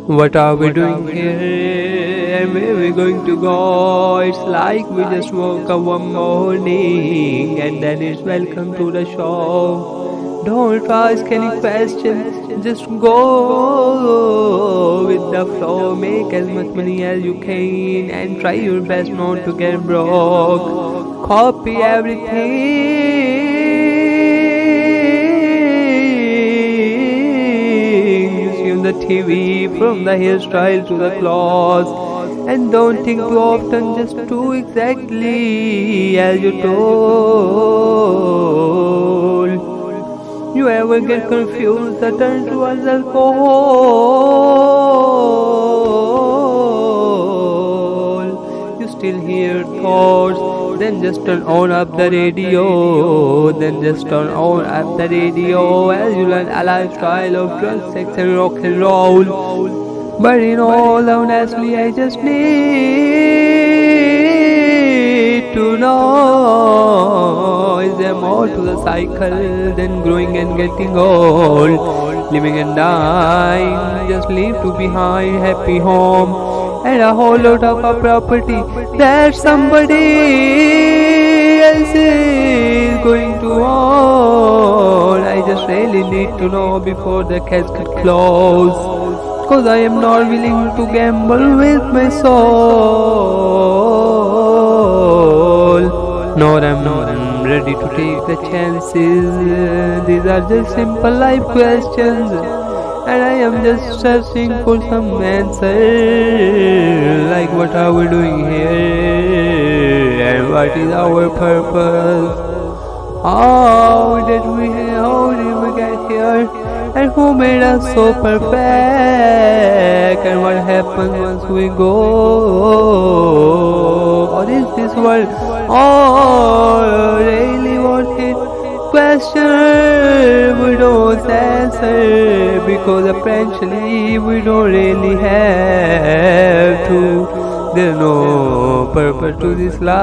What are we doing here and where we going to go? It's like we just woke up one morning and then it's welcome to the show. Don't ask any questions, just go with the flow. Make as much money as you can and try your best not to get broke. Copy everything on the TV, from the hairstyle to the clothes. And don't think too often, just do exactly as you're told. You ever get confused, the turn towards alcohol. You still hear thoughts, then just turn on up the radio. Then just turn on up the radio as you learn a lifestyle of drugs, sex and rock and roll. But in all honestly, I just need to know, is there more to the cycle than growing and getting old? Living and dying, just leave to behind happy home and a whole lot of a property that somebody else is going to own. I just really need to know before the casket close. Cause I am not willing to gamble with my soul. Nor am ready to take the chances. These are just simple life questions. And I am just searching for some answer. Like what are we doing here? And what is our purpose? How did we get here? And who made us so perfect? And what happens once we go? Or is this world all really worth it? Question we don't answer, because apparently we don't really have to. There's no purpose to this life.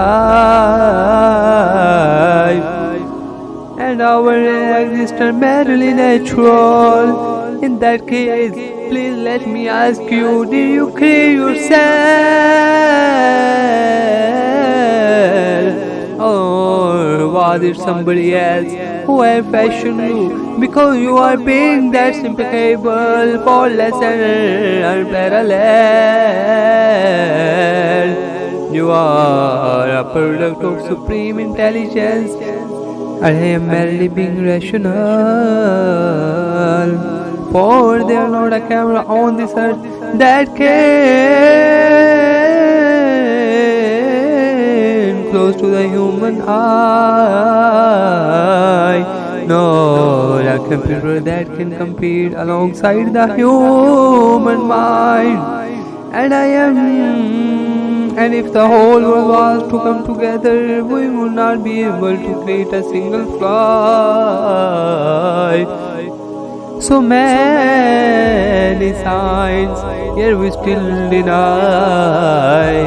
And our existence merely natural. In that case, please let me ask you, did you create yourself? Or was it somebody else who had fashioned you? Because you are being that's impeccable, flawless and unparalleled. You are a product of supreme intelligence. I am merely being rational, for there are not a camera on this earth that can close to the human eye, nor a computer that can compete alongside the human mind. And if the whole world was to come together, we would not be able to create a single fly. So many signs, yet we still deny.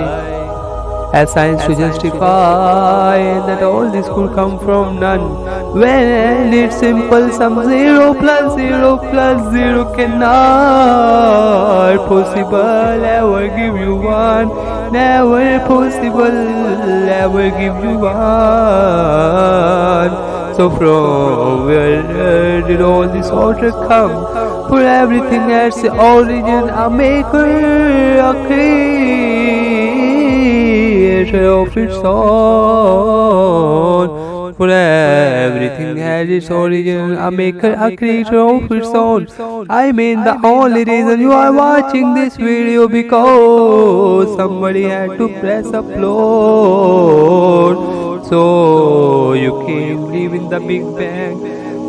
As science to justify that all this could come from none. When it's simple, some 0 plus 0 plus 0 cannot possible ever give you one. Never possible ever give you one. So from where did all this order come? For everything has the origin, a maker, a creator of its own. For everything has its origin, a maker, a creator of its own. I mean, the only reason you are watching this video because somebody had to press upload. So you can believe in the Big Bang,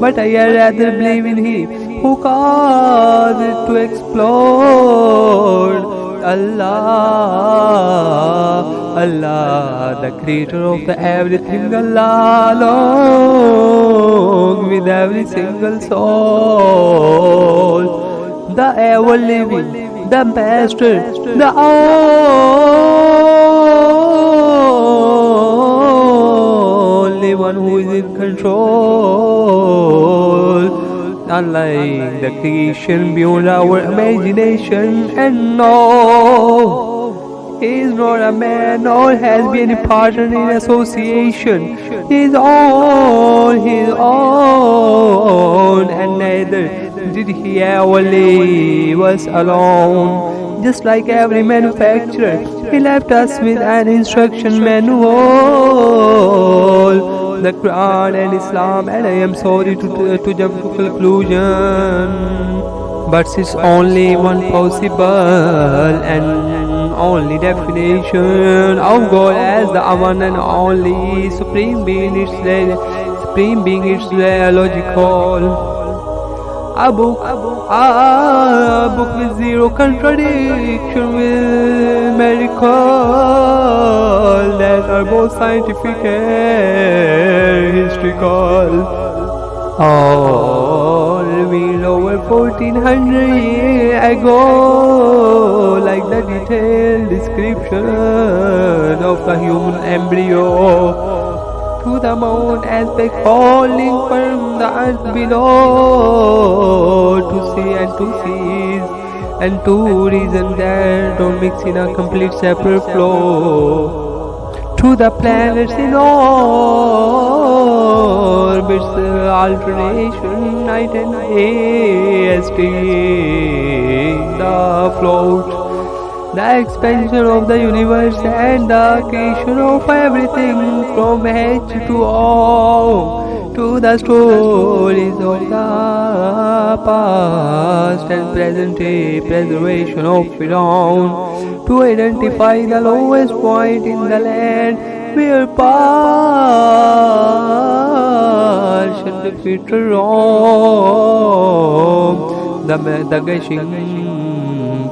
but I rather believe in Him who caused it to explode. Allah, Allah, the creator of the everything, Allah, along with every single soul, the ever living, the master, the only one who is in control. unlike the creation beyond our imagination. And no, he is not a man nor has been any partner in association. He is on his own, and neither did he ever leave us alone. Just like every manufacturer, he left us with an instruction manual, the Quran and Islam, and I am sorry to jump to conclusion, but it's only one possible and only definition of God as the one and only supreme being. It's logical. A book with zero contradiction, with miracles that are both scientific and historical. All revealed over 1400 years ago, like the detailed description of the human embryo. To the moon aspect falling from the earth below, to see and to cease, and to reason that don't mix in a complete separate flow. To the planets in orbits, alternation, night and day, as the float. The expansion of the universe and the creation of everything from H to O, to the stories of the past and present day, preservation of it on, to identify the lowest point in the land where partial defeat wrong, the gushing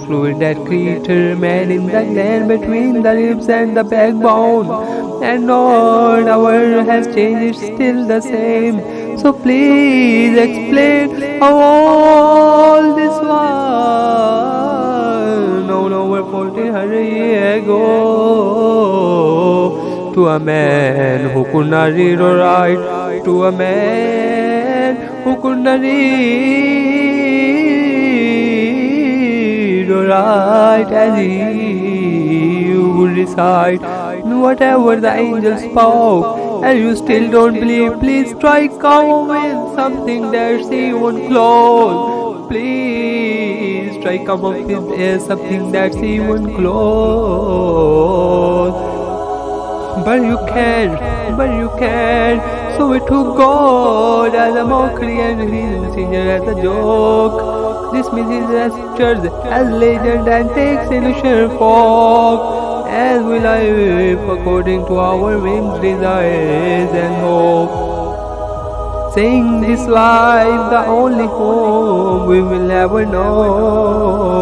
fluid that creature man in the gland between the ribs and the backbone, and not a word has changed, it's still the same. So please explain how all this was known over 1400 years ago to a man who could not read or write, to a man who could not read or write, as he would recite whatever the angel spoke, and you still don't believe. Please try come with something that's even close. Please try come up with something that's even close. But you can't. So it took God as a mockery and his messenger as a joke. Dismisses as pictures, as legend, and takes illusion folk, as we live according to our whims, desires, and hope. Saying this life the only home we will ever know.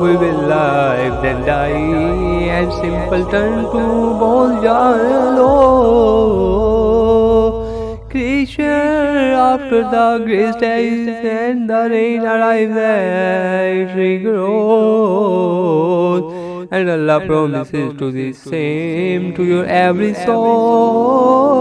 We will live then die, and simple turn to bones creation after the grace dies and the rain arrives as regrows, and Allah promises to the same to your every soul.